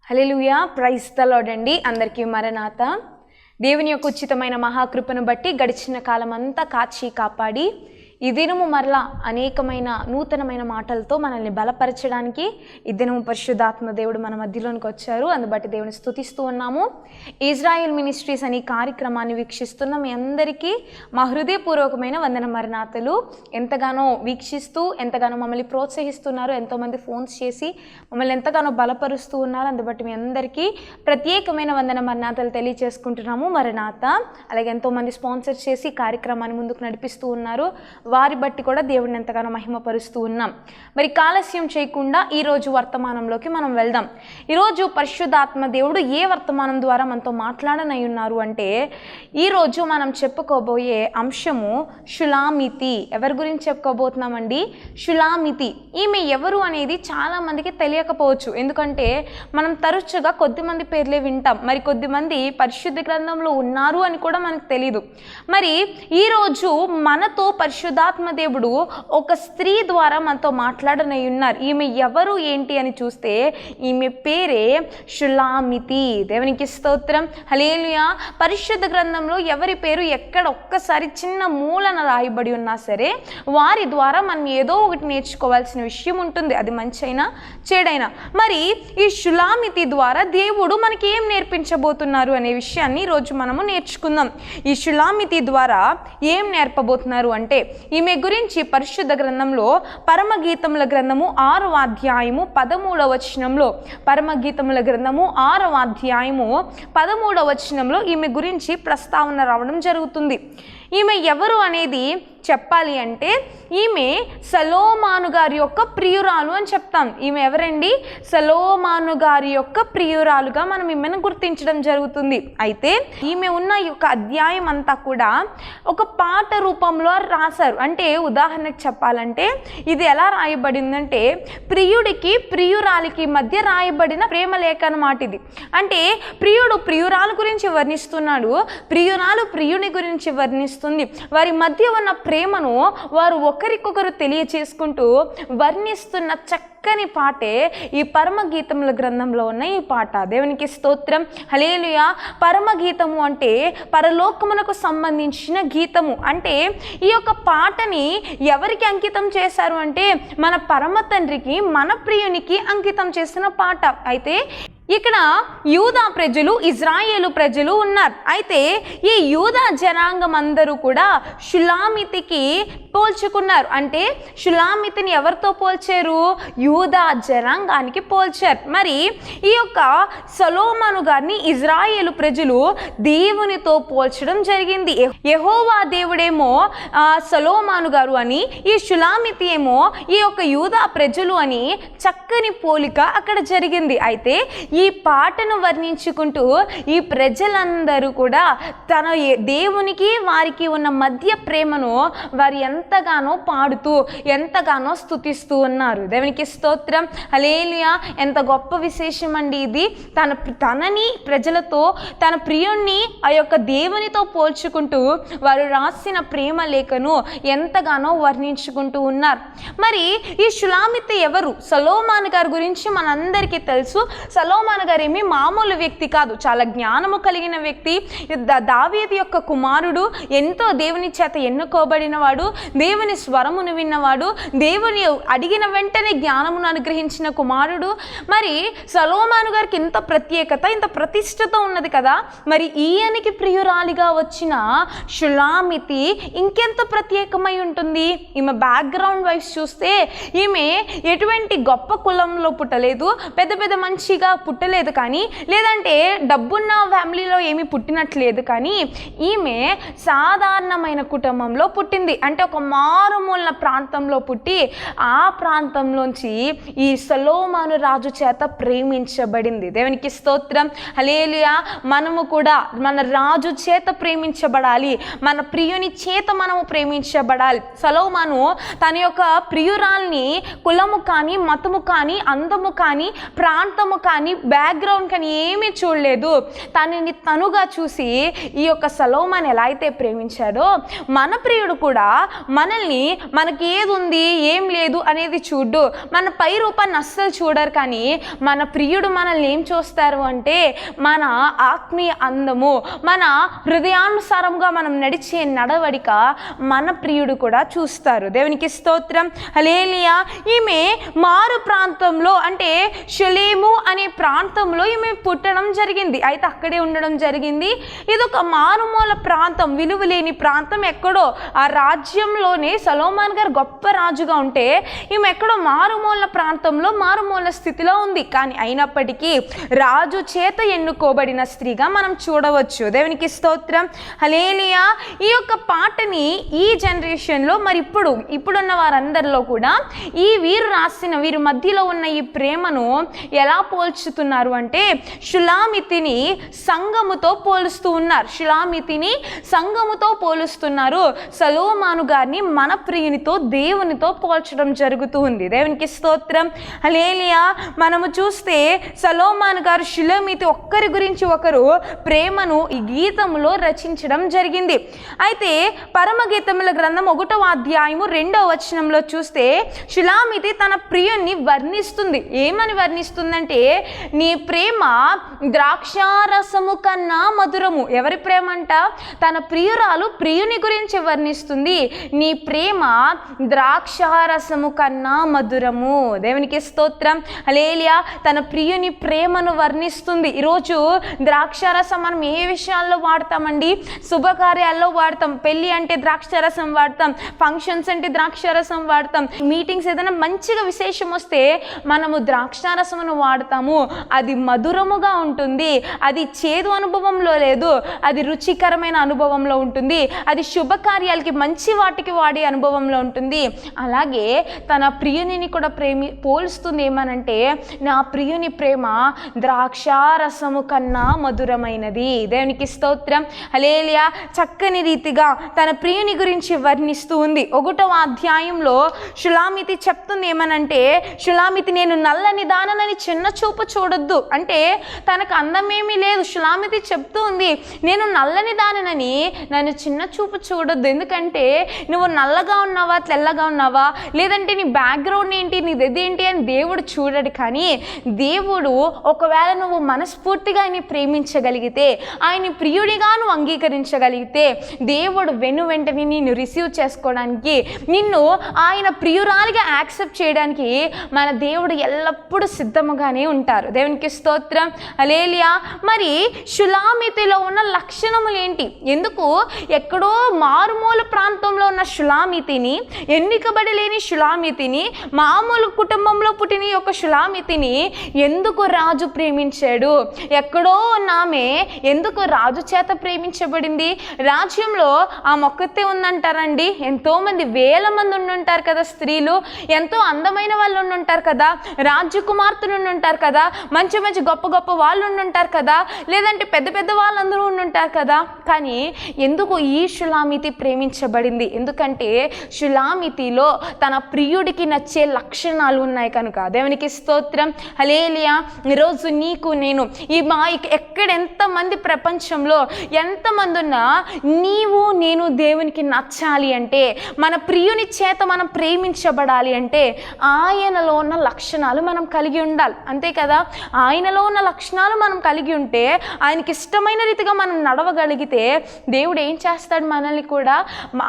Hallelujah, praise the lord అండి. అందరికీ మరణాత. దేవుని యొక్క ఉచితమైన మహాకృపను బట్టి గడిచిన కాలం అంతా కాచి కాపాడి ఈ దినము మరలా అనేకమైన నూతనమైన మాటలతో మనల్ని బలపరచడానికి ఈ దినము పరిశుద్ధాత్మ దేవుడు మన మధ్యలోనికి వచ్చారు. అందుబట్టి దేవుని స్తుతిస్తూ ఉన్నాము. ఇజ్రాయెల్ మినిస్ట్రీస్ అనే కార్యక్రమాన్ని వీక్షిస్తున్న మీ అందరికీ మా హృదయపూర్వకమైన వందన మరణాతలు. ఎంతగానో వీక్షిస్తూ ఎంతగానో మమ్మల్ని ప్రోత్సహిస్తున్నారు. ఎంతోమంది ఫోన్స్ చేసి మమ్మల్ని ఎంతగానో బలపరుస్తూ ఉన్నారు. అందుబట్టి మీ అందరికీ ప్రత్యేకమైన వందన మరణాతలు తెలియజేసుకుంటున్నాము. మరణాత అలాగే ఎంతోమంది స్పాన్సర్ చేసి కార్యక్రమాన్ని ముందుకు నడిపిస్తూ ఉన్నారు. వారి బట్టి కూడా దేవుడిని ఎంతగానో మహిమపరుస్తూ ఉన్నాం. మరి కాలస్యం చేయకుండా ఈరోజు వర్తమానంలోకి మనం వెళ్దాం. ఈరోజు పరిశుద్ధాత్మ దేవుడు ఏ వర్తమానం ద్వారా మనతో మాట్లాడనై ఉన్నారు అంటే, ఈరోజు మనం చెప్పుకోబోయే అంశము షులామితి. ఎవరి గురించి చెప్పుకోబోతున్నామండి? షులామితి. ఈమె ఎవరు అనేది చాలామందికి తెలియకపోవచ్చు. ఎందుకంటే మనం తరచుగా కొద్దిమంది పేర్లే వింటాం, మరి కొద్దిమంది పరిశుద్ధ గ్రంథంలో ఉన్నారు అని కూడా మనకు తెలీదు. మరి ఈరోజు మనతో పరిశుద్ధాత్మ దేవుడు ఒక స్త్రీ ద్వారా మనతో మాట్లాడనై ఉన్నారు. ఈమె ఎవరు ఏంటి అని చూస్తే ఈమె పేరే షులామితి. దేవునికి స్తోత్రం, హల్లెలూయా. పరిశుద్ధ గ్రంథంలో ఎవరి పేరు ఎక్కడ ఒక్కసారి చిన్న మూలన రాయబడి ఉన్నా సరే వారి ద్వారా మనం ఏదో ఒకటి నేర్చుకోవాల్సిన విషయం ఉంటుంది, అది మంచైనా చెడైనా. మరి ఈ షులామితి ద్వారా దేవుడు మనకి ఏం నేర్పించబోతున్నారు అనే విషయాన్ని ఈరోజు మనము నేర్చుకుందాం. ఈ షులామితి ద్వారా ఏం నేర్పబోతున్నారు అంటే, ఈమె గురించి పరిశుద్ధ గ్రంథంలో పరమగీతముల గ్రంథము 6వ అధ్యాయము 13వ వచనంలో, పరమగీతముల గ్రంథము 6వ అధ్యాయము 13వ వచనంలో ఈమె గురించి ప్రస్తావన రావడం జరుగుతుంది. ఈమె ఎవరు అనేది చెప్పాలి అంటే, ఈమె సొలొమోను గారి యొక్క ప్రియురాలు అని చెప్తాం. ఈమె ఎవరండి? సొలొమోను గారి యొక్క ప్రియురాలుగా మనం ఈమెను గుర్తించడం జరుగుతుంది. అయితే ఈమె ఉన్న ఈ యొక్క అధ్యాయం అంతా కూడా ఒక పాట రూపంలో రాశారు. అంటే ఉదాహరణకు చెప్పాలంటే ఇది ఎలా రాయబడిందంటే, ప్రియుడికి ప్రియురాలికి మధ్య రాయబడిన ప్రేమ లేఖ అన్నమాట ఇది. అంటే ప్రియుడు ప్రియురాలు గురించి వర్ణిస్తున్నాడు, ప్రియురాలు ప్రియుని గురించి వర్ణిస్తుంది. వారి మధ్య ఉన్న ప్రేమను వారు ఒకరికొకరు తెలియచేసుకుంటూ వర్ణిస్తున్న చక్కని పాటే ఈ పరమగీతముల గ్రంథంలో ఉన్న ఈ పాట. దేవునికి స్తోత్రం, హల్లెలూయా. పరమగీతము అంటే పరలోకమునకు సంబంధించిన గీతము. అంటే ఈ యొక్క పాటని ఎవరికి అంకితం చేశారు అంటే, మన పరమ తండ్రికి, మన ప్రియునికి అంకితం చేసిన పాట. అయితే ఇక్కడ యూదా ప్రజలు, ఇజ్రాయేలు ప్రజలు ఉన్నారు. అయితే ఈ యూదా జనాంగం అందరూ కూడా షులామితికి పోల్చుకున్నారు. అంటే షులామితిని ఎవరితో పోల్చారు? యూదా జనాంగానికి పోల్చారు. మరి ఈ యొక్క సొలొమోను గారిని ఇజ్రాయేలు ప్రజలు దేవునితో పోల్చడం జరిగింది. యెహోవా దేవుడేమో సొలొమోను గారు అని, ఈ షులామితి ఏమో ఈ యొక్క యూదా ప్రజలు అని చక్కని పోలిక అక్కడ జరిగింది. అయితే ఈ పాటను వర్ణించుకుంటూ ఈ ప్రజలందరూ కూడా తన దేవునికి వారికి ఉన్న మధ్య ప్రేమను వారు ఎంతగానో పాడుతూ ఎంతగానో స్తుతిస్తూ ఉన్నారు. దేవునికి స్తోత్రం, హల్లెలూయా. ఎంత గొప్ప విశేషం అండి ఇది. తనని ప్రజలతో, తన ప్రియుణ్ణి ఆ యొక్క దేవునితో పోల్చుకుంటూ వారు రాసిన ప్రేమ లేఖను ఎంతగానో వర్ణించుకుంటూ ఉన్నారు. మరి ఈ షులామితి ఎవరు? సొలొమోను గారి గురించి మనందరికీ తెలుసు. సొలొమోను గారు ఏమి మామూలు వ్యక్తి కాదు, చాలా జ్ఞానము కలిగిన వ్యక్తి. దావీదు యొక్క కుమారుడు, ఎంతో దేవుని చేత ఎన్నుకోబడిన వాడు, దేవుని స్వరమును విన్నవాడు, దేవుని అడిగిన వెంటనే జ్ఞానమును అనుగ్రహించిన కుమారుడు. మరి సొలొమోను గారికి ఇంత ప్రత్యేకత, ఇంత ప్రతిష్టత ఉన్నది కదా, మరి ఈయనకి ప్రియురాలిగా వచ్చిన షులామితి ఇంకెంత ప్రత్యేకమై ఉంటుంది? ఈమె బ్యాక్గ్రౌండ్ వైజ్ చూస్తే ఈమె ఎటువంటి గొప్ప కులంలో పుట్టలేదు, పెద్ద పెద్ద మంచిగా పుట్టలేదు, కానీ లేదంటే డబ్బున్న ఫ్యామిలీలో ఏమీ పుట్టినట్లేదు, కానీ ఈమె సాధారణమైన కుటుంబంలో పుట్టింది. అంటే ఒక మారుమూల ప్రాంతంలో పుట్టి ఆ ప్రాంతంలోంచి ఈ సొలొమోను రాజు చేత ప్రేమించబడింది. దేవునికి స్తోత్రం, హల్లెలూయా. మనము కూడా మన రాజు చేత ప్రేమించబడాలి, మన ప్రియుని చేత మనము ప్రేమించబడాలి. సొలొమోను తన యొక్క ప్రియురాల్ని కులము కానీ, మతము కానీ, అందము కానీ, ప్రాంతము కానీ, బ్యాక్గ్రౌండ్ కానీ ఏమీ చూడలేదు. తనని తనుగా చూసి ఈ యొక్క సొలొమోను ఎలా అయితే ప్రేమించాడో, మన ప్రియుడు కూడా మనల్ని మనకి ఏది ఉంది ఏం లేదు అనేది చూడు, మన మన పై రూపాన్ని అస్సలు చూడరు, కానీ మన ప్రియుడు మనల్ని ఏం చూస్తారు అంటే మన ఆత్మీయ అందము, మన హృదయానుసారంగా మనం నడిచే నడవడిక మన ప్రియుడు కూడా చూస్తారు. దేవునికి స్తోత్రం. హల్లెలూయా. ఈమె మారు ప్రాంతంలో అంటే షలేము అనే ప్రాంతంలో ఈమె పుట్టడం జరిగింది. అయితే అక్కడే ఉండడం జరిగింది. ఇది ఒక మారుమూల ప్రాంతం, విలువలేని ప్రాంతం. ఎక్కడో ఆ రాజ్యంలోనే సొలొమోన్ గారు గొప్ప రాజుగా ఉంటే ఈమె ఎక్కడో మారుమూల ప్రాంతంలో మారుమూల స్థితిలో ఉంది. కానీ అయినప్పటికీ రాజు చేత ఎన్నుకోబడిన స్త్రీగా మనం చూడవచ్చు. దేవునికి స్తోత్రం. హల్లెలూయా. ఈ యొక్క పాటని ఈ జనరేషన్లో మరి ఇప్పుడున్న వారందరిలో కూడా వీరి మధ్యలో ఉన్న ఈ ప్రేమను ఎలా పోల్చుతున్నారు అంటే షులామితిని సంఘముతో పోలుస్తూ ఉన్నారు. సొలొమోను గారిని మన ప్రియునితో, దేవునితో పోల్చడం జరుగుతూ ఉంది. దేవునికి స్తోత్రం. హల్లెలూయా. మనము చూస్తే సొలొమోను గారు షులామితి ఒక్కరి గురించి ఒకరు ప్రేమను ఈ గీతంలో రచించడం జరిగింది. అయితే పరమగీతముల గ్రంథం 1వ అధ్యాయము 2వ వచనంలో చూస్తే షులామితి తన ప్రియుణ్ణి వర్ణిస్తుంది. ఏమని వర్ణిస్తుందంటే నీ ప్రేమ ద్రాక్షారసము కన్నా మధురము. ఎవరి ప్రేమ అంట? తన ప్రియురాలు ప్రియుని గురించి వర్ణిస్తుంది. నీ ప్రేమ ద్రాక్షారసము కన్నా మధురము. దేవునికి స్తోత్రం. హల్లెలూయా. తన ప్రియుని ప్రేమను వర్ణిస్తుంది. ఈరోజు ద్రాక్షారసం మనం ఏ విషయాల్లో వాడతామండి? శుభకార్యాల్లో వాడతాం. పెళ్ళి అంటే ద్రాక్షారసం వాడతాం, ఫంక్షన్స్ అంటే ద్రాక్షారసం వాడతాం, మీటింగ్స్ ఏదైనా మంచిగా విశేషం వస్తే మనము ద్రాక్షారసమును వాడతాము. అది మధురముగా ఉంటుంది, అది చేదు అనుభవంలో లేదు, అది రుచికరమైన అనుభవంలో ఉంటుంది, అది శుభకార్యాలకి మంచి వాటికి వాడే అనుభవంలో ఉంటుంది. అలాగే తన ప్రియునిని కూడా పోలుస్తుంది. ఏమనంటే నా ప్రియుని ప్రేమ ద్రాక్షారసము కన్నా మధురమైనది. దేవునికి స్తోత్రం. హల్లెలూయా. చక్కని రీతిగా తన ప్రియుని గురించి వర్ణిస్తూ ఉంది. 1వ అధ్యాయంలో షులామితి చెప్తుంది ఏమనంటే, షులామితి నేను నల్లని దానని చిన్న చూపు చూడొద్దు. అంటే తనకు అందమేమీ లేదు. షులామితి చెప్తూ ఉంది నేను నల్లని దానని నన్ను చిన్న చూపు చూడొద్దు. ఎందుకంటే నువ్వు నల్లగా ఉన్నావా, తెల్లగా ఉన్నావా, లేదంటే నీ బ్యాక్గ్రౌండ్ ఏంటి, నీదేంటి అని దేవుడు చూడడు. కానీ దేవుడు ఒకవేళ నువ్వు మనస్ఫూర్తిగా ఆయన్ని ప్రేమించగలిగితే, ఆయన్ని ప్రియుడిగా నువ్వు అంగీకరించగలిగితే, దేవుడు వెంటనే నిన్ను రిసీవ్ చేసుకోవడానికి, నిన్ను ఆయన ప్రియురాలిగా యాక్సెప్ట్ చేయడానికి మన దేవుడు ఎల్లప్పుడూ సిద్ధముగానే ఉంటారు. దేవునికి స్తోత్రం. హల్లెలూయా. మరి షులామితిలో ఉన్న లక్షణములు ఏంటి? ఎందుకు ఎక్కడో మారుమూల ప్రాంతంలో ఉన్న షులామితిని, ఎన్నికబడి లేని షులామితిని, మామూలు కుటుంబంలో పుట్టిన యొక్క షులామితిని ఎందుకు రాజు ప్రేమించాడు? ఎక్కడో ఉన్నామే ఎందుకు రాజు చేత ప్రేమించబడింది? రాజ్యంలో ఆ మొక్కతే ఉందంటారండి. ఎంతోమంది వేల మంది ఉండుంటారు కదా, స్త్రీలు ఎంతో అందమైన వాళ్ళు ఉండుంటారు కదా, రాజకుమార్తెలు ఉండుంటారు కదా, మంచి మంచి గొప్ప గొప్ప వాళ్ళు ఉండుంటారు కదా, లేదంటే పెద్ద పెద్ద వాళ్ళందరూ ఉండుంటారు కదా. కానీ ఎందుకు ఈ షులామితి ప్రేమించబడింది? ఎందుకంటే షులామితిలో తన ప్రియుడికి నచ్చే లక్షణాలు ఉన్నాయి కనుక. దేవునికి స్తోత్రం. హల్లెలూయా. ఈరోజు నీకు నేను ఎక్కడ ఎంతమంది ప్రపంచంలో ఎంతమంది ఉన్నా నీవు నేను దేవునికి నచ్చాలి అంటే, మన ప్రియుని చేత మనం ప్రేమించబడాలి అంటే ఆయనలో ఉన్న లక్షణాలు మనం కలిగి ఉండాలి. అంతే కదా? ఆయనలో ఉన్న లక్షణాలు మనం కలిగి ఉంటే, ఆయనకి ఇష్టమైన రీతిగా మనం నడవగలిగితే దేవుడు ఏం చేస్తాడు? మనల్ని కూడా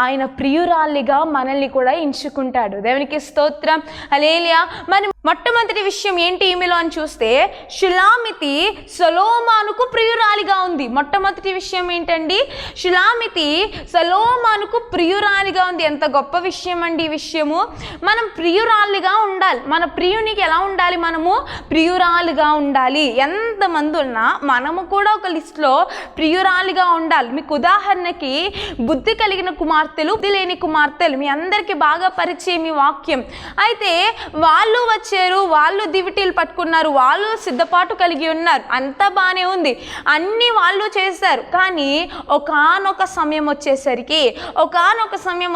ఆయన ప్రియురాలిగా మనల్ని కూడా ఎంచుకుంటాడు. దేవునికి స్తోత్రం. హల్లెలూయా. మరి మొట్టమొదటి విషయం ఏంటి ఈమెలో అని చూస్తే, షులామితి సొలొమోనుకు ప్రియురాలిగా ఉంది. మొట్టమొదటి విషయం ఏంటండి? షులామితి సొలొమోనుకు ప్రియురాలిగా ఉంది. ఎంత గొప్ప విషయం అండి ఈ విషయము. మనం ప్రియురాలిగా ఉండాలి. మన ప్రియునికి ఎలా ఉండాలి? మనము ప్రియురాలిగా ఉండాలి. ఎంతమంది ఉన్నా మనము కూడా ఒక లిస్టులో ప్రియురాలిగా ఉండాలి. మీకు ఉదాహరణకి బుద్ధి కలిగిన కుమార్తెలు, బుద్ధి లేని కుమార్తెలు మీ అందరికీ బాగా పరిచయం ఈ వాక్యం. అయితే వాళ్ళు వచ్చారు, వాళ్ళు దివిటీలు పట్టుకున్నారు, వాళ్ళు సిద్ధపాటు కలిగి ఉన్నారు, అంతా బాగానే ఉంది, అన్నీ వాళ్ళు చేశారు. కానీ ఒకానొక సమయం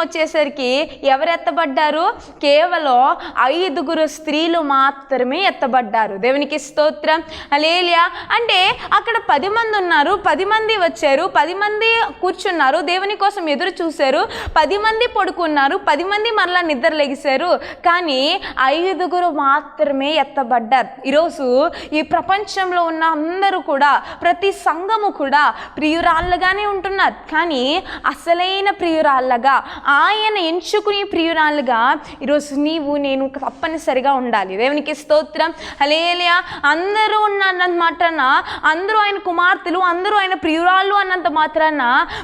వచ్చేసరికి ఎవరు ఎత్తబడ్డారు? కేవలం 5 స్త్రీలు మాత్రమే ఎత్తబడ్డారు. దేవునికి స్తోత్రం. హల్లెలూయా. అంటే అక్కడ 10 మంది ఉన్నారు, 10 మంది వచ్చారు, 10 మంది కూర్చున్నారు, దేవుని కోసం ఎదురు చూశారు, 10 మంది పడుకున్నారు, 10 మంది మరలా నిద్ర లెగిశారు. కానీ 5 మాత్రమే ఎత్తబడ్డారు. ఈరోజు ఈ ప్రపంచంలో ఉన్న అందరూ కూడా, ప్రతి సంఘము కూడా ప్రియురాళ్ళగానే ఉంటున్నారు. కానీ అసలైన ప్రియురాళ్ళగా, ఆయన ఎంచుకునే ప్రియురాళ్ళుగా ఈరోజు నీవు నేను తప్పనిసరిగా ఉండాలి. దేవునికి స్తోత్రం. హల్లెలూయా. అందరూ ఉన్నంత మాత్రాన, అందరూ ఆయన కుమార్తెలు, అందరూ ఆయన ప్రియురాళ్ళు అన్నంత మాత్రాన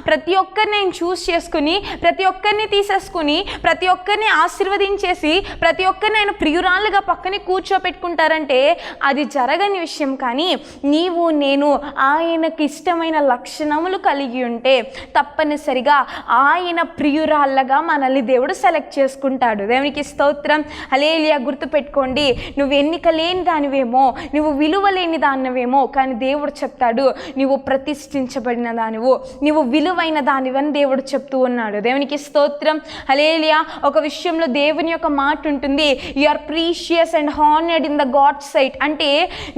ప్రతి ఒక్కరిని నేను చూస్ చేసుకుని, ప్రతి ఒక్కరిని తీసేసుకుని, ప్రతి ఒక్కరిని ఆశీర్వదించేసి, ప్రతి ఒక్కరిని ఆయన ప్రియురాళ్ళుగా పక్కనే కూర్చోపెట్టుకుంటారంటే అది జరగని విషయం. కానీ నీవు నేను ఆయనకి ఇష్టమైన లక్షణములు కలిగి ఉంటే తప్పనిసరిగా ఆయన ప్రియురాళ్ళగా మనల్ని దేవుడు సెలెక్ట్ చేసుకుంటాడు. దేవునికి స్తోత్రం. హల్లెలూయా. గుర్తుపెట్టుకోండి, నువ్వు ఎన్నిక లేని దానివేమో, నువ్వు విలువ లేని దానివేమో, కానీ దేవుడు చెప్తాడు నువ్వు ప్రతిష్ఠించబడిన దానివు, నువ్వు విలువైన దానివని దేవుడు చెప్తూ ఉన్నాడు. దేవునికి స్తోత్రం. హల్లెలూయా. ఒక విషయంలో దేవుని యొక్క మాట ఉంటుంది, you are precious and honoured in the God sight. అంటే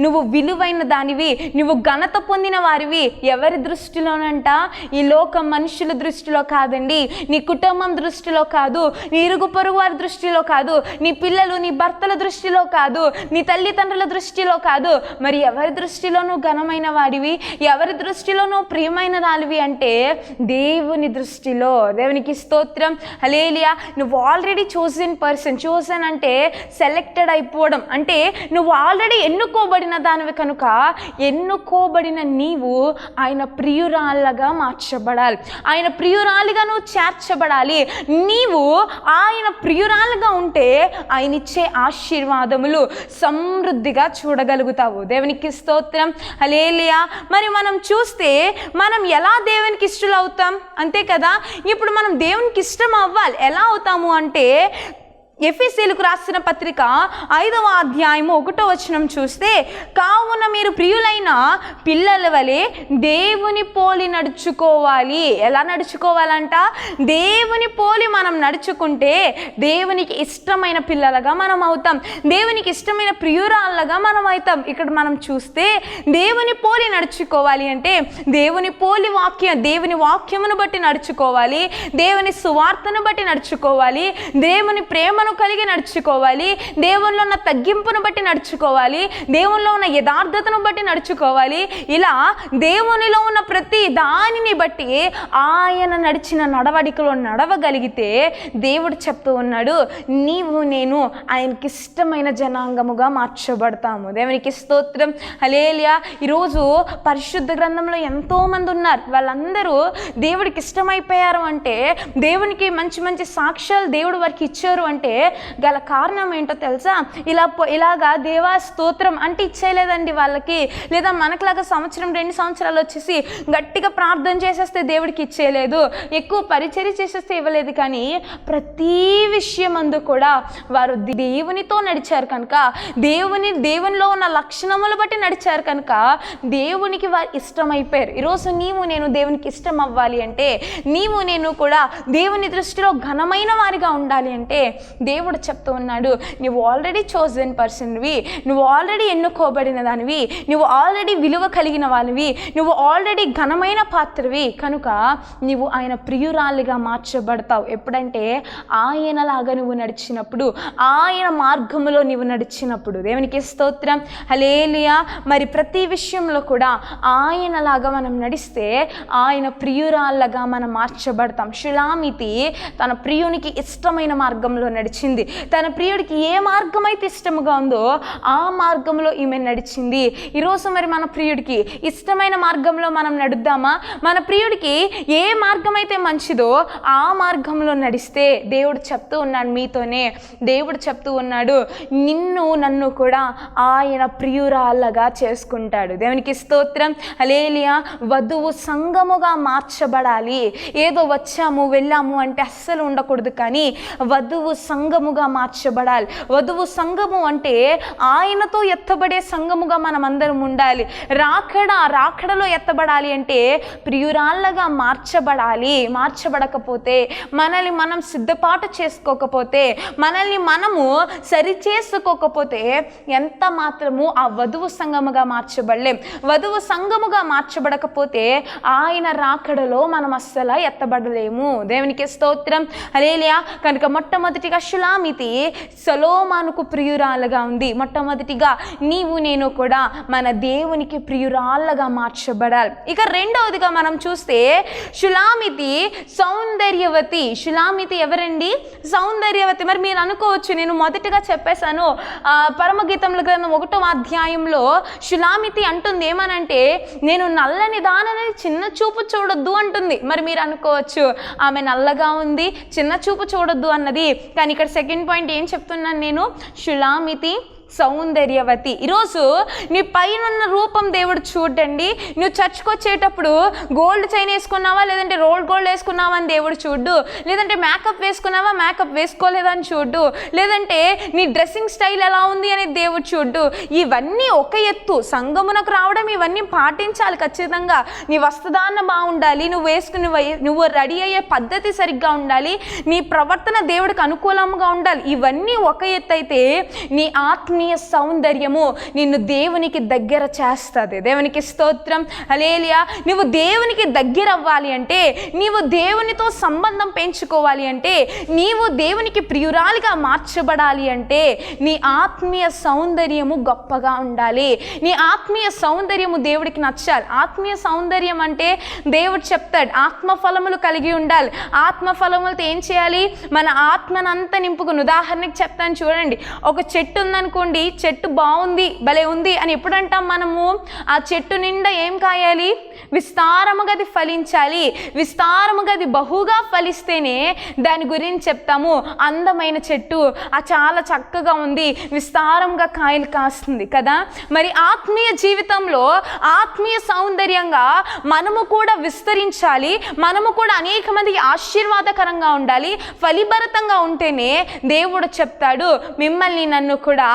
నువ్వు విలువైన దానివి, నువ్వు ఘనత పొందిన వారివి. ఎవరి దృష్టిలోనంట? ఈ లోక మనుషుల దృష్టిలో కాదండి, నీ కుటుంబం దృష్టిలో కాదు, నీ ఇరుగు పొరుగు వారి దృష్టిలో కాదు, నీ పిల్లలు నీ భర్తల దృష్టిలో కాదు, నీ తల్లిదండ్రుల దృష్టిలో కాదు. మరి ఎవరి దృష్టిలో నువ్వు ఘనమైన వాడివి, ఎవరి దృష్టిలో నువ్వు ప్రియమైన దానివి అంటే దేవుని దృష్టిలో. దేవునికి స్తోత్రం. హల్లెలూయా. నువ్వు ఆల్రెడీ చోజన్ పర్సన్. చోజన్ అంటే సెలెక్టెడ్ అయిపోవడం, అంటే నువ్వు ఆల్రెడీ ఎన్నుకోబడిన దానివి. కనుక ఎన్నుకోబడిన నీవు ఆయన ప్రియురాళ్ళగా మార్చబడాలి, ఆయన ప్రియురాలిగా నువ్వు చేర్చబడాలి. నీవు ఆయన ప్రియురాలుగా ఉంటే ఆయన ఇచ్చే ఆశీర్వాదములు సమృద్ధిగా చూడగలుగుతావు. దేవునికి స్తోత్రం. హల్లెలూయా. మరి మనం చూస్తే మనం ఎలా దేవునికి ఇష్టలు అవుతాం? అంతే కదా. ఇప్పుడు మనం దేవునికి ఇష్టం అవ్వాలి. ఎలా అవుతాము అంటే ఎఫెసీయులకు రాసిన పత్రిక 5వ అధ్యాయము 1వ వచనం చూస్తే, కావున మీరు ప్రియులైన పిల్లల వలె దేవుని పోలి నడుచుకోవాలి. ఎలా నడుచుకోవాలంట? దేవుని పోలి మనం నడుచుకుంటే దేవునికి ఇష్టమైన పిల్లలుగా మనం అవుతాం, దేవునికి ఇష్టమైన ప్రియురాళ్ళగా మనం అవుతాం. ఇక్కడ మనం చూస్తే దేవుని పోలి నడుచుకోవాలి అంటే దేవుని పోలి దేవుని వాక్యమును బట్టి నడుచుకోవాలి, దేవుని సువార్తను బట్టి నడుచుకోవాలి, దేవుని ప్రేమను కలిగి నడుచుకోవాలి, దేవునిలో ఉన్న తగ్గింపును బట్టి నడుచుకోవాలి, దేవునిలో ఉన్న యథార్థతను బట్టి నడుచుకోవాలి. ఇలా దేవునిలో ఉన్న ప్రతి దానిని బట్టి ఆయన నడిచిన నడవడికలో నడవగలిగితే దేవుడు చెప్తూ ఉన్నాడు, నీవు నేను ఆయనకి ఇష్టమైన జనాంగముగా మార్చబడతాము. దేవునికి స్తోత్రం. హల్లెలూయా. ఈరోజు పరిశుద్ధ గ్రంథంలో ఎంతోమంది ఉన్నారు, వాళ్ళందరూ దేవుడికి ఇష్టమైపోయారు అంటే, దేవునికి మంచి మంచి సాక్ష్యాలు దేవుడు వారికి ఇచ్చారు అంటే గల కారణం ఏంటో తెలుసా? ఇలాగా దేవా స్తోత్రం అంటే ఇచ్చేయలేదండి వాళ్ళకి, లేదా మనకులాగా సంవత్సరం 2 సంవత్సరాలు వచ్చేసి గట్టిగా ప్రార్థన చేసేస్తే దేవుడికి ఇచ్చేయలేదు, ఎక్కువ పరిచర్య చేసేస్తే ఇవ్వలేదు. కానీ ప్రతి విషయం అందు కూడా వారు దేవునితో నడిచారు కనుక, దేవునిలో ఉన్న లక్షణములు బట్టి నడిచారు కనుక దేవునికి వారు ఇష్టమైపోయారు. ఈరోజు నీవు నేను దేవునికి ఇష్టం అవ్వాలి అంటే, నీవు నేను కూడా దేవుని దృష్టిలో ఘనమైన వారిగా ఉండాలి అంటే దేవుడు చెప్తూ ఉన్నాడు, నువ్వు ఆల్రెడీ చోజన్ పర్సన్వి, నువ్వు ఆల్రెడీ ఎన్నుకోబడిన దానివి, నువ్వు ఆల్రెడీ విలువ కలిగిన వాళ్ళవి, నువ్వు ఆల్రెడీ ఘనమైన పాత్రవి. కనుక నువ్వు ఆయన ప్రియురాలిగా మార్చబడతావు. ఎప్పుడంటే ఆయనలాగా నువ్వు నడిచినప్పుడు, ఆయన మార్గములో నువ్వు నడిచినప్పుడు. దేవునికి స్తోత్రం. హల్లెలూయా. మరి ప్రతి విషయంలో కూడా ఆయనలాగా మనం నడిస్తే ఆయన ప్రియురాళ్ళగా మనం మార్చబడతాం. షులామితి తన ప్రియునికి ఇష్టమైన మార్గంలో నడిచింది. తన ప్రియుడికి ఏ మార్గం అయితే ఇష్టముగా ఉందో ఆ మార్గంలో ఈమె నడిచింది. ఈరోజు మరి మన ప్రియుడికి ఇష్టమైన మార్గంలో మనం నడుద్దామా? మన ప్రియుడికి ఏ మార్గం అయితే మంచిదో ఆ మార్గంలో నడిస్తే దేవుడు చెప్తూ ఉన్నాడు, మీతోనే దేవుడు చెప్తూ ఉన్నాడు, నిన్ను నన్ను కూడా ఆయన ప్రియురాళ్ళగా చేసుకుంటాడు. దేవునికి స్తోత్రం. హల్లెలూయా. వధువు సంఘముగా మార్చబడాలి. ఏదో వచ్చాము వెళ్ళాము అంటే అస్సలు ఉండకూడదు. కానీ వధువు సంఘముగా మార్చబడాలి. వధువు సంఘము అంటే ఆయనతో ఎత్తబడే సంఘముగా మనం అందరం ఉండాలి. రాకడలో ఎత్తబడాలి అంటే ప్రియురాళ్ళగా మార్చబడాలి. మార్చబడకపోతే, మనల్ని మనం సిద్ధపాటు చేసుకోకపోతే, మనల్ని మనము సరిచేసుకోకపోతే ఎంత మాత్రము ఆ వధువు సంఘముగా మార్చబడలేం. వధువు సంఘముగా మార్చబడకపోతే ఆయన రాకడలో మనం అస్సలు ఎత్తబడలేము. దేవునికి స్తోత్రం. హల్లెలూయా. కనుక మొట్టమొదటిగా షులామితి సొలొమోనుకు ప్రియురాలుగా ఉంది. మొట్టమొదటిగా నీవు నేను కూడా మన దేవునికి ప్రియురాళ్ళగా మార్చబడాలి. ఇక రెండవదిగా మనం చూస్తే షులామితి సౌందర్యవతి. షులామితి ఎవరండి? సౌందర్యవతి. మరి మీరు అనుకోవచ్చు, నేను మొదటిగా చెప్పేశాను పరమగీతముల గ్రంథం 1వ అధ్యాయంలో షులామితి అంటుంది ఏమనంటే, నేను నల్లని దానని చిన్న చూపు చూడొద్దు అంటుంది. మరి మీరు అనుకోవచ్చు, ఆమె నల్లగా ఉంది, చిన్న చూపు చూడొద్దు అన్నది. కానీ ఇక్కడ సెకండ్ పాయింట్ ఏం చెప్తున్నాను నేను? షులామితి సౌందర్యవతి. ఈరోజు నీ పైన రూపం దేవుడు చూడండి. నువ్వు చర్చ్కి వచ్చేటప్పుడు గోల్డ్ చైన్ వేసుకున్నావా లేదంటే రోల్డ్ గోల్డ్ వేసుకున్నావా అని దేవుడు చూడు, లేదంటే మేకప్ వేసుకున్నావా మేకప్ వేసుకోలేదని చూడు, లేదంటే నీ డ్రెస్సింగ్ స్టైల్ ఎలా ఉంది అని దేవుడు చూడు. ఇవన్నీ ఒక ఎత్తు. సంఘమునకు రావడం ఇవన్నీ పాటించాలి ఖచ్చితంగా. నీ వస్త్రధారణ బాగుండాలి, నువ్వు రెడీ అయ్యే పద్ధతి సరిగ్గా ఉండాలి, నీ ప్రవర్తన దేవుడికి అనుకూలంగా ఉండాలి. ఇవన్నీ ఒక ఎత్తు అయితే నీ ఆత్మీయ సౌందర్యము నిన్ను దేవునికి దగ్గర చేస్తుంది. దేవునికి స్తోత్రం, హల్లెలూయా. నువ్వు దేవునికి దగ్గర అవ్వాలి అంటే, నీవు దేవునితో సంబంధం పెంచుకోవాలి అంటే, నీవు దేవునికి ప్రియురాలిగా మార్చబడాలి అంటే నీ ఆత్మీయ సౌందర్యము గొప్పగా ఉండాలి. నీ ఆత్మీయ సౌందర్యము దేవుడికి నచ్చాలి. ఆత్మీయ సౌందర్యం అంటే దేవుడు చెప్తాడు ఆత్మఫలములు కలిగి ఉండాలి. ఆత్మఫలములతో ఏం చేయాలి? మన ఆత్మనంతా నింపుకుని. ఉదాహరణకి చెప్తాను చూడండి, ఒక చెట్టు ఉందనుకోండి, చెట్టు బాగుంది, భలే ఉంది అని ఎప్పుడంటాం మనము? ఆ చెట్టు నిండా ఏం కాయాలి? విస్తారముగా అది ఫలించాలి. విస్తారముగా అది బహుగా ఫలిస్తేనే దాని గురించి చెప్తాము అందమైన చెట్టు, చాలా చక్కగా ఉంది, విస్తారంగా కాయలు కాస్తుంది కదా. మరి ఆత్మీయ జీవితంలో ఆత్మీయ సౌందర్యంగా మనము కూడా విస్తరించాలి. మనము కూడా అనేక మందికి ఆశీర్వాదకరంగా ఉండాలి. ఫలిభరితంగా ఉంటేనే దేవుడు చెప్తాడు మిమ్మల్ని నన్ను కూడా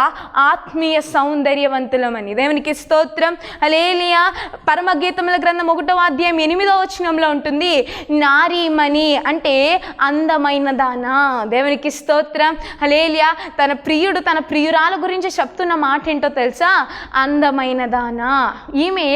ఆత్మీయ సౌందర్యవంతులమని. దేవునికి స్తోత్రం, హల్లెలూయా. పరమగీతముల గ్రంథం 1వ అధ్యాయం 8వ వచనంలో ఉంటుంది, నారీమణి అంటే అందమైన దానా. దేవునికి స్తోత్రం, హల్లెలూయా. తన ప్రియుడు తన ప్రియురాల గురించి చెప్తున్న మాట ఏంటో తెలుసా? అందమైన దానా. ఈమె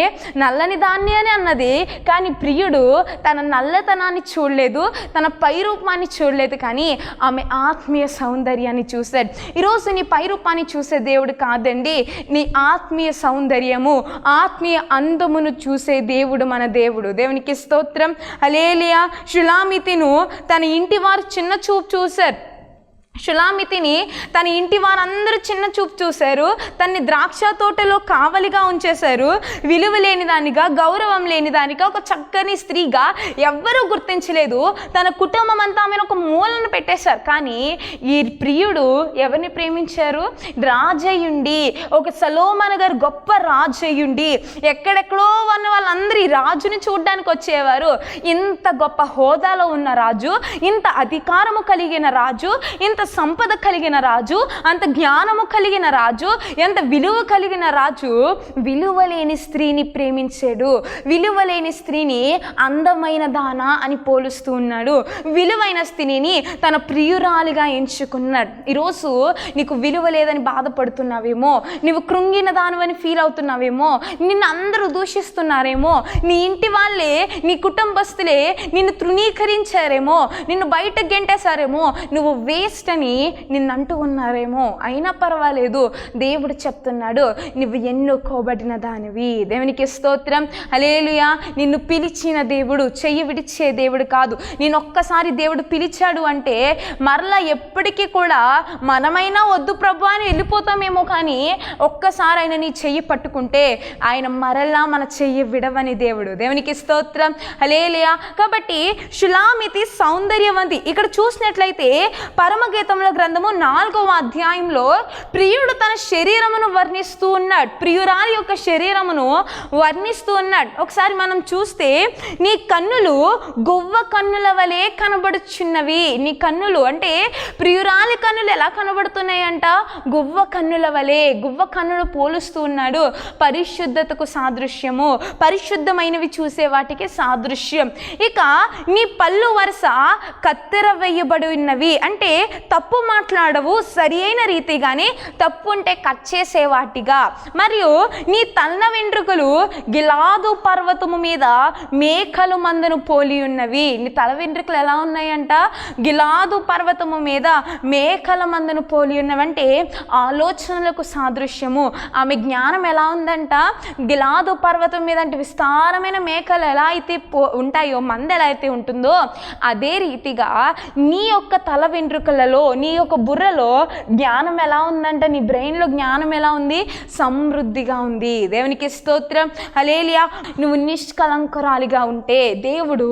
నల్లని దాన్ని అని అన్నది, కానీ ప్రియుడు తన నల్లతనాన్ని చూడలేదు, తన పై రూపాన్ని చూడలేదు, కానీ ఆమె ఆత్మీయ సౌందర్యాన్ని చూశాడు. ఈరోజు నీ పై రూపాన్ని చూసే దేవుడు కాదండి, నీ ఆత్మీయ సౌందర్యము, ఆత్మీయ అందమును చూసే దేవుడు మన దేవుడు. దేవునికి స్తోత్రం, హల్లెలూయా. షులామితిను తన ఇంటి వారు చిన్న చూపు చూశారు. షులామితిని తన ఇంటి వారందరూ చిన్న చూపు చూశారు. తన్ని ద్రాక్ష తోటలో కావలిగా ఉంచేశారు. విలువ లేని దానిగా, గౌరవం లేని దానిగా, ఒక చక్కని స్త్రీగా ఎవ్వరూ గుర్తించలేదు. తన కుటుంబం అంతా ఆమెను ఒక మూలను పెట్టేశారు. కానీ ఈ ప్రియుడు ఎవరిని ప్రేమించారు? రాజయ్యుండి, ఒక సొలొమోను గారు గొప్ప రాజయ్యుండి, ఎక్కడెక్కడో ఉన్న వాళ్ళందరూ ఈ రాజుని చూడడానికి వచ్చేవారు. ఇంత గొప్ప హోదాలో ఉన్న రాజు, ఇంత అధికారము కలిగిన రాజు, ఇంత సంపద కలిగిన రాజు, అంత జ్ఞానము కలిగిన రాజు, ఎంత విలువ కలిగిన రాజు విలువలేని స్త్రీని ప్రేమించాడు. విలువలేని స్త్రీని అందమైన దానా అని పోలుస్తూ ఉన్నాడు. విలువైన స్త్రీని తన ప్రియురాలిగా ఎంచుకున్నాడు. ఈరోజు నీకు విలువ లేదని బాధపడుతున్నావేమో, నువ్వు కృంగిన దానివని ఫీల్ అవుతున్నావేమో, నిన్ను అందరూ దూషిస్తున్నారేమో, నీ ఇంటి వాళ్ళే, నీ కుటుంబస్తులే నిన్ను తృణీకరించారేమో, నిన్ను బయటకు గెంటేశారేమో, నువ్వు వేస్ట్ అని నిన్నంటూ ఉన్నారేమో, అయినా పర్వాలేదు. దేవుడు చెప్తున్నాడు నువ్వు ఎన్నుకోబడిన దానివి. దేవునికి స్తోత్రం, హల్లెలూయా. నిన్ను పిలిచిన దేవుడు చెయ్యి విడిచే దేవుడు కాదు. నేను ఒక్కసారి దేవుడు పిలిచాడు అంటే మరలా ఎప్పటికీ కూడా మనమైనా వద్దు ప్రభు అని వెళ్ళిపోతామేమో, కానీ ఒక్కసారి ఆయన నీ చెయ్యి పట్టుకుంటే ఆయన మరలా మన చెయ్యి విడవని దేవుడు. దేవునికి స్తోత్రం, హల్లెలూయా. కాబట్టి షులామితి సౌందర్యవంతి. ఇక్కడ చూసినట్లయితే పరమగీతముల గ్రంథము 4వ అధ్యాయంలో ప్రియుడు తన శరీరమును వర్ణిస్తూ ఉన్నాడు. ప్రియురాలి యొక్క శరీరమును వర్ణిస్తూ ఉన్నాడు. ఒకసారి మనం చూస్తే, నీ కన్నులు గువ్వ కన్నుల వలె కనబడుచున్నవి. నీ కన్నులు అంటే ప్రియురాలి కన్నులు ఎలా కనబడుతున్నాయంట? గువ్వ కన్నుల వలె. గువ్వ కన్నులు పోలుస్తూ ఉన్నాడు పరిశుద్ధతకు సాదృశ్యము, పరిశుద్ధమైనవి చూసే వాటికి సాదృశ్యం. ఇక నీ పళ్ళు వరుస కత్తెర వేయబడి ఉన్నవి అంటే తప్పు మాట్లాడవు, సరి అయిన రీతిగానే తప్పు ఉంటే కట్ చేసేవాటిగా. మరియు నీ తల వెంట్రుకలు గిలాదు పర్వతము మీద మేకల మందను పోలి ఉన్నవి. నీ తల వెంట్రుకలు ఎలా ఉన్నాయంట? గిలాదు పర్వతము మీద మేకల మందను పోలి ఉన్నవంటే ఆలోచనలకు సాదృశ్యము. ఆమె జ్ఞానం ఎలా ఉందంట? గిలాదు పర్వతం మీద అంటే విస్తారమైన మేకలు ఎలా అయితే ఉంటాయో, మంద ఎలా అయితే ఉంటుందో అదే రీతిగా నీ యొక్క తల వెంట్రుకలలో, నీ యొక్క బుర్రలో జ్ఞానం ఎలా ఉందంట? నీ బ్రెయిన్లో జ్ఞానం ఎలా ఉంది? సమృద్ధిగా ఉంది. దేవునికి స్తోత్రం. హల్లెలూయా. నువ్వు నిష్కలంకరాలిగా ఉంటే దేవుడు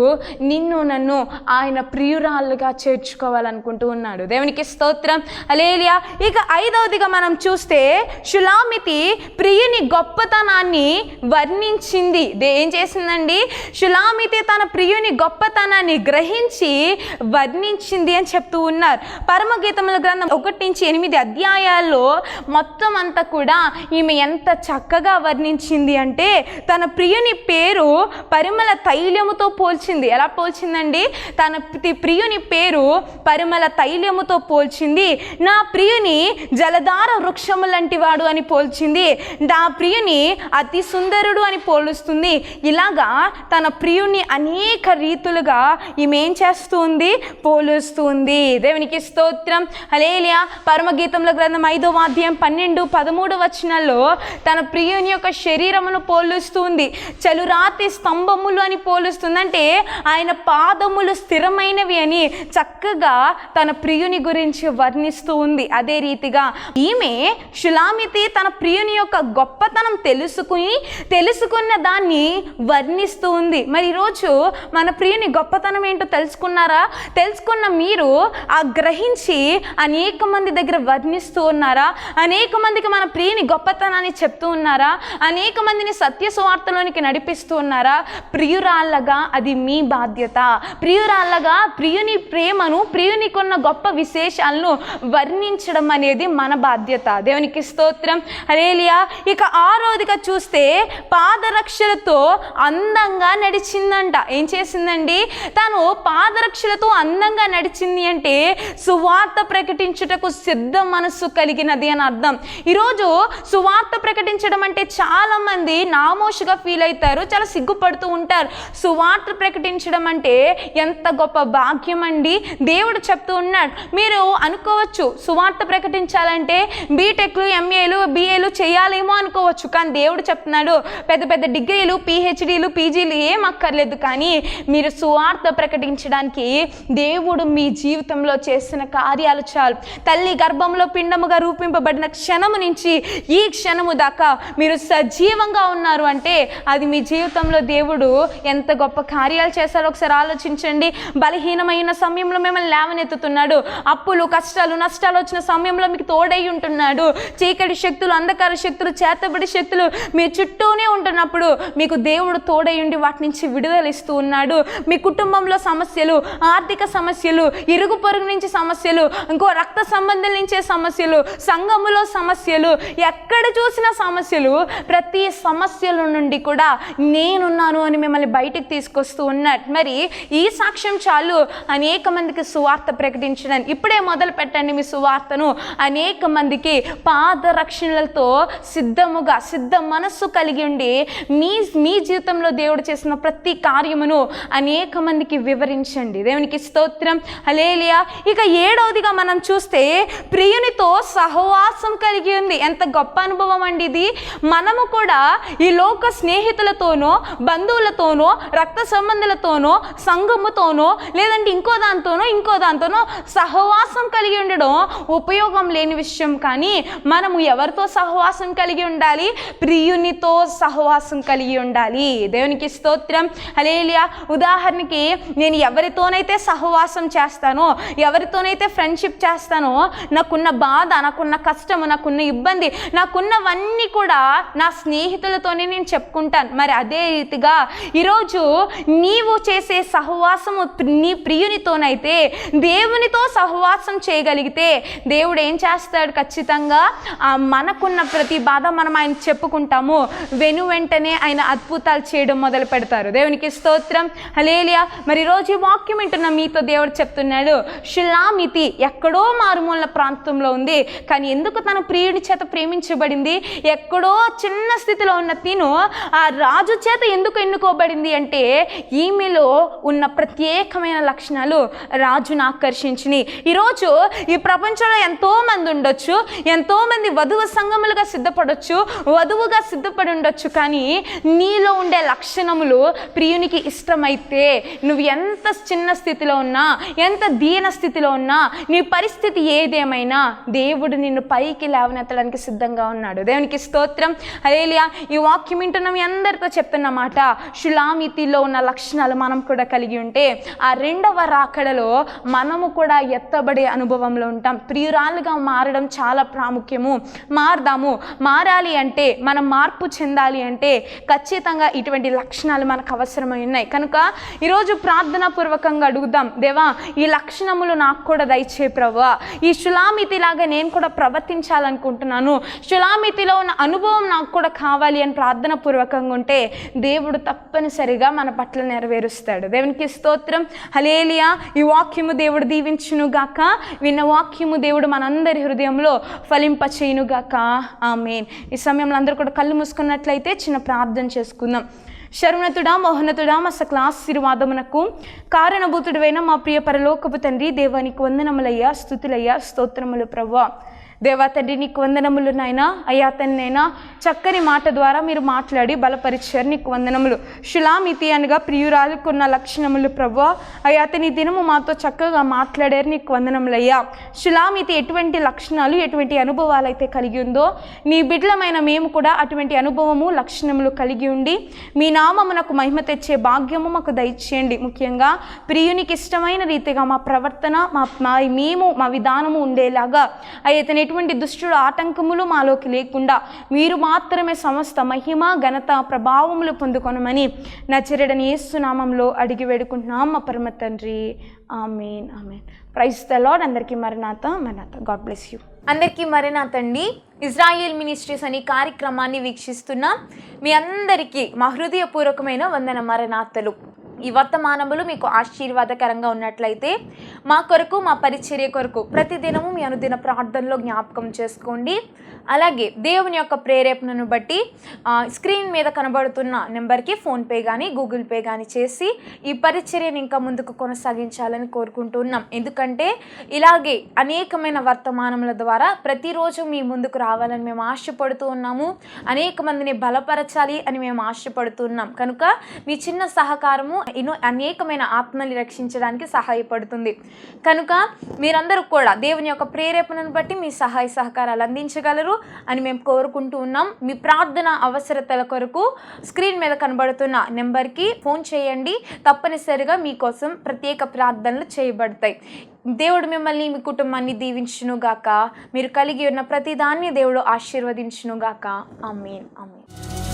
నిన్ను నన్ను ఆయన ప్రియురాలుగా చేర్చుకోవాలనుకుంటూ ఉన్నాడు. దేవునికి స్తోత్రం. హల్లెలూయా. ఇక 5వదిగా మనం చూస్తే షులామితి ప్రియుని గొప్పతనాన్ని వర్ణించింది. ఏం చేసిందండి? షులామితి తన ప్రియుని గొప్పతనాన్ని గ్రహించి వర్ణించింది అని చెప్తూ ఉన్నారు. పరమగీతముల గ్రంథం 1-8 అధ్యాయాల్లో మొత్తం అంతా కూడా ఈమె ఎంత చక్కగా వర్ణించింది అంటే తన ప్రియుని పేరు పరిమళ తైలముతో పోల్చింది. ఎలా పోల్చిందండి? తన ప్రియుని పేరు పరిమళ తైలముతో పోల్చింది. నా ప్రియుని జలధార వృక్షము లాంటి వాడు అని పోల్చింది. నా ప్రియుని అతి సుందరుడు అని పోలుస్తుంది. ఇలాగా తన ప్రియుని అనేక రీతులుగా ఈమె ఏం చేస్తుంది? పోలుస్తుంది. దేవునికి స్తోత్రం. హల్లెలూయా. పరమగీతముల గ్రంథం 5వ అధ్యాయం 12-13 వచనాల్లో తన ప్రియుని యొక్క శరీరమును పోలుస్తుంది. చలురాతి స్తంభములు అని పోలుస్తుంది. అంటే ఆయన పాదములు స్థిరమైనవి అని చక్కగా తన ప్రియుని గురించి వర్ణిస్తూ ఉంది. అదే రీతిగా ఈమె షులామితి తన ప్రియుని యొక్క గొప్పతనం తెలుసుకున్న దాన్ని వర్ణిస్తూ ఉంది. మరి ఈరోజు మన ప్రియుని గొప్పతనం ఏంటో తెలుసుకున్నారా? తెలుసుకున్న మీరు ఆ గ్రహించి అనేక మంది దగ్గర వర్ణిస్తూ ఉన్నారా? అనేక మందికి మన ప్రియుని గొప్పతనాన్ని చెప్తూ ఉన్నారా? అనేక మందిని సత్య సువార్తలోనికి నడిపిస్తూ ఉన్నారా? ప్రియురాళ్ళగా అది మీ బాధ్యత. ప్రియురాళ్ళగా ప్రియుని ప్రేమను, ప్రియునికున్న గొప్ప విశేషాలను వర్ణించడం అనేది మన బాధ్యత. దేవునికి స్తోత్రం. హల్లెలూయా. ఇక 6వదిగా చూస్తే పాదరక్షలతో అందంగా నడిచిందంట. ఏం చేసిందండి? తను పాదరక్షలతో అందంగా నడిచింది అంటే సువార్త ప్రకటించుటకు సిద్ధ మనస్సు కలిగినది అని అర్థం. ఈరోజు సువార్త ప్రకటించడం అంటే చాలా మంది నామోషుగా ఫీల్ అవుతారు, చాలా సిగ్గుపడుతూ ఉంటారు. సువార్త ప్రకటించడం అంటే ఎంత గొప్ప భాగ్యం అండి. దేవుడు చెప్తూ ఉన్నాడు. మీరు అనుకోవచ్చు సువార్త ప్రకటించాలంటే బీటెక్లు, ఎంఏలు, బిఏలు చేయాలేమో అనుకోవచ్చు. కానీ దేవుడు చెప్తున్నాడు పెద్ద పెద్ద డిగ్రీలు, పిహెచ్డీలు, పీజీలు ఏం అక్కర్లేదు. కానీ మీరు సువార్త ప్రకటించడానికి దేవుడు మీ జీవితంలో చేసిన కార్యాలు చాలు. తల్లి గర్భంలో పిండముగా రూపింపబడిన క్షణము నుంచి ఈ క్షణము దాకా మీరు సజీవంగా ఉన్నారు అంటే అది మీ జీవితంలో దేవుడు ఎంత గొప్ప కార్యాలు చేశారో ఒకసారి ఆలోచించండి. బలహీనమైన సమయంలో మిమ్మల్ని లేవనెత్తుతున్నాడు. అప్పులు, కష్టాలు, నష్టాలు వచ్చిన సమయంలో మీకు తోడై ఉంటున్నాడు. చీకటి శక్తులు, అంధకార శక్తులు, చేతబడి శక్తులు మీ చుట్టూనే ఉంటున్నప్పుడు మీకు దేవుడు తోడై ఉండి వాటి నుంచి విడుదల ఇస్తూ ఉన్నాడు. మీ కుటుంబంలో సమస్యలు, ఆర్థిక సమస్యలు, ఇరుగు పొరుగు నుంచి సమస్యలు, ఇంకో రక్త సంబంధం నుంచే సమస్యలు, సంఘములో సమస్యలు, ఎక్కడ చూసిన సమస్యలు, ప్రతి సమస్యల నుండి కూడా నేనున్నాను అని మిమ్మల్ని బయటికి తీసుకొస్తూ ఉన్నాడు. మరి ఈ సాక్ష్యం చాలు అనేక మందికి సువార్త ప్రకటించడానికి. ఇప్పుడే మొదలు పెట్టండి మీ సువార్తను. అనేక మందికి పాదరక్షణలతో సిద్ధ మనస్సు కలిగి ఉండి మీ జీవితంలో దేవుడు చేసిన ప్రతి కార్యమును అనేక మందికి వివరించండి. దేవునికి స్తోత్రం. హల్లెలూయా. ఇక 7వదిగా మనం చూస్తే ప్రియునితో సహవాసం కలిగి ఉంది. ఎంత గొప్ప అనుభవం అండి ఇది. మనము కూడా ఈ లోక స్నేహితులతోనో, బంధువులతోనో, రక్త సంబంధులతోనో, సంఘముతోనో, లేదంటే ఇంకో దాంతోనో సహవాసం కలిగి ఉండడం ఉపయోగం లేని విషయం. కానీ మనము ఎవరితో సహవాసం కలిగి ఉండాలి? ప్రియునితో సహవాసం కలిగి ఉండాలి. దేవునికి స్తోత్రం. హల్లెలూయా. ఉదాహరణకి నేను ఎవరితోనైతే సహవాసం చేస్తానో, ఎవరితోనైతే ఫ్రెండ్షిప్ చేస్తానో, నాకున్న బాధ, నాకున్న కష్టము, నాకున్న ఇబ్బంది, నాకున్నవన్నీ కూడా నా స్నేహితులతోనే నేను చెప్పుకుంటాను. మరి అదే రీతిగా ఈరోజు నీవు చేసే సహవాసము నీ ప్రియునితోనైతే దేవునితో సహవాసం చేయగలిగితే దేవుడు ఏం చేస్తాడు? ఖచ్చితంగా మనకున్న ప్రతి బాధ మనం ఆయన చెప్పుకుంటాము. వెంటనే ఆయన అద్భుతాలు చేయడం మొదలు పెడతారు. దేవునికి స్తోత్రం. హల్లెలూయా. మరి ఈరోజు ఈ వాక్యం వింటున్న మీతో దేవుడు చెప్తున్నాడు, షులామి షులామితి ఎక్కడో మారుమూల ప్రాంతంలో ఉంది, కానీ ఎందుకు తన ప్రియుడి చేత ప్రేమించబడింది? ఎక్కడో చిన్న స్థితిలో ఉన్న తిను ఆ రాజు చేత ఎందుకు ఎన్నుకోబడింది అంటే ఈమెలో ఉన్న ప్రత్యేకమైన లక్షణాలు రాజును ఆకర్షించినాయి. ఈరోజు ఈ ప్రపంచంలో ఎంతోమంది ఉండొచ్చు, ఎంతోమంది వధువు సంగములుగా సిద్ధపడవచ్చు, వధువుగా సిద్ధపడి ఉండొచ్చు, కానీ నీలో ఉండే లక్షణములు ప్రియునికి ఇష్టమైతే నువ్వు ఎంత చిన్న స్థితిలో ఉన్నా, ఎంత దీన స్థితిలో ఉన్నా, నీ పరిస్థితి ఏదేమైనా దేవుడు నిన్ను పైకి లేవనెత్తడానికి సిద్ధంగా ఉన్నాడు. దేవునికి స్తోత్రం, హల్లెలూయా. ఈ వాక్యం వింటున్న మీ అందరితో చెప్తున్నమాట, షులామితిలో ఉన్న లక్షణాలు మనం కూడా కలిగి ఉంటే ఆ రెండవ రాకడలో మనము కూడా ఎత్తబడే అనుభవంలో ఉంటాం. ప్రియురాలుగా మారడం చాలా ప్రాముఖ్యము. మారాలి అంటే, మనం మార్పు చెందాలి అంటే ఖచ్చితంగా ఇటువంటి లక్షణాలు మనకు అవసరమై ఉన్నాయి. కనుక ఈరోజు ప్రార్థనా పూర్వకంగా అడుగుదాం, దేవా ఈ లక్షణములు నాకు కూడా దయచే ప్రభువా, ఈ షులామితిలాగా నేను కూడా ప్రవర్తించాలనుకుంటున్నాను, షులామితిలో ఉన్న అనుభవం నాకు కూడా కావాలి అని ప్రార్థన పూర్వకంగా ఉంటే దేవుడు తప్పనిసరిగా మన పట్ల నెరవేరుస్తాడు. దేవునికి స్తోత్రం, హల్లెలూయా. ఈ వాక్యము దేవుడు దీవించును గాక. విన్న వాక్యము దేవుడు మనందరి హృదయంలో ఫలింపచేయునుగాక. ఆమేన్. ఈ సమయంలో అందరూ కూడా కళ్ళు మూసుకున్నట్లయితే చిన్న ప్రార్థన చేసుకుందాం. శరణతుడా, మోహనతుడా, మా సకల ఆశీర్వాదమునకు కారణభూతుడైన మా ప్రియ పరలోకపు తండ్రి, దేవానికి వందనములయ్యా, స్తుతులయ్యా, స్తోత్రములు ప్రభువా. దేవా తండ్రి నీకు వందనములు నాయనా. అయ్యా తండ్రినైనా చక్కని మాట ద్వారా మీరు మాట్లాడి బలపరిచారు, నీకు వందనములు. షులామితి అనగా ప్రియురాలుకున్న లక్షణములు ప్రభువా. అయ్యా తండ్రి దినము మాతో చక్కగా మాట్లాడారు, నీకు వందనములయ్యా. షులామితి ఎటువంటి లక్షణాలు, ఎటువంటి అనుభవాలు అయితే కలిగి ఉందో నీ బిడ్డలమైన మేము కూడా అటువంటి అనుభవము, లక్షణములు కలిగి ఉండి మీ నామమునకు మహిమ తెచ్చే భాగ్యము మాకు దయచేయండి. ముఖ్యంగా ప్రియునికి ఇష్టమైన రీతిగా మా ప్రవర్తన, మా విధానము ఉండేలాగా అయ్యా ఎటువంటి దుష్టుడు ఆటంకములు మాలోకి లేకుండా మీరు మాత్రమే సమస్త మహిమ, ఘనత, ప్రభావములు పొందుకొనమని నజరేయుడైన యేసు నామములో అడిగి వేడుకుంటున్నాం మా పరమ తండ్రి. Amen, amen. Praise the Lord. అందరికీ మరణాత. God bless you. అందరికీ మరణాత అండి. ఇజ్రాయేల్ మినిస్ట్రీస్ అనే కార్యక్రమాన్ని వీక్షిస్తున్న మీ అందరికీ మా హృదయపూర్వకమైన వందన మరణాతలు. ఈ వర్తమానములు మీకు ఆశీర్వాదకరంగా ఉన్నట్లయితే మా కొరకు, మా పరిచర్య కొరకు ప్రతిదినము మీ అనుదిన ప్రార్థనలో జ్ఞాపకం చేసుకోండి. అలాగే దేవుని యొక్క ప్రేరేపణను బట్టి స్క్రీన్ మీద కనబడుతున్న నెంబర్కి ఫోన్పే కానీ, గూగుల్ పే కానీ చేసి ఈ పరిచర్యను ఇంకా ముందుకు కొనసాగించాలని కోరుకుంటున్నాం. ఎందుకంటే ఇలాగే అనేకమైన వర్తమానముల ద్వారా ప్రతిరోజు మీ ముందుకు రావాలని మేము ఆశపడుతూ ఉన్నాము. అనేక మందిని బలపరచాలి అని మేము ఆశపడుతున్నాం. కనుక మీ చిన్న సహకారము అనేకమైన ఆత్మల్ని రక్షించడానికి సహాయపడుతుంది. కనుక మీరందరూ కూడా దేవుని యొక్క ప్రేరేపణను బట్టి మీ సహాయ సహకారాలు అందించగలరు అని మేము కోరుకుంటూ ఉన్నాం. మీ ప్రార్థన అవసరతల కొరకు స్క్రీన్ మీద కనబడుతున్న నెంబర్కి ఫోన్ చేయండి. తప్పనిసరిగా మీకోసం ప్రత్యేక ప్రార్థనలు చేయబడతాయి. దేవుడు మిమ్మల్ని, మీ కుటుంబాన్ని దీవించునుగాక. మీరు కలిగి ఉన్న ప్రతిదాన్ని దేవుడు ఆశీర్వదించునుగాక. ఆమేన్, ఆమేన్.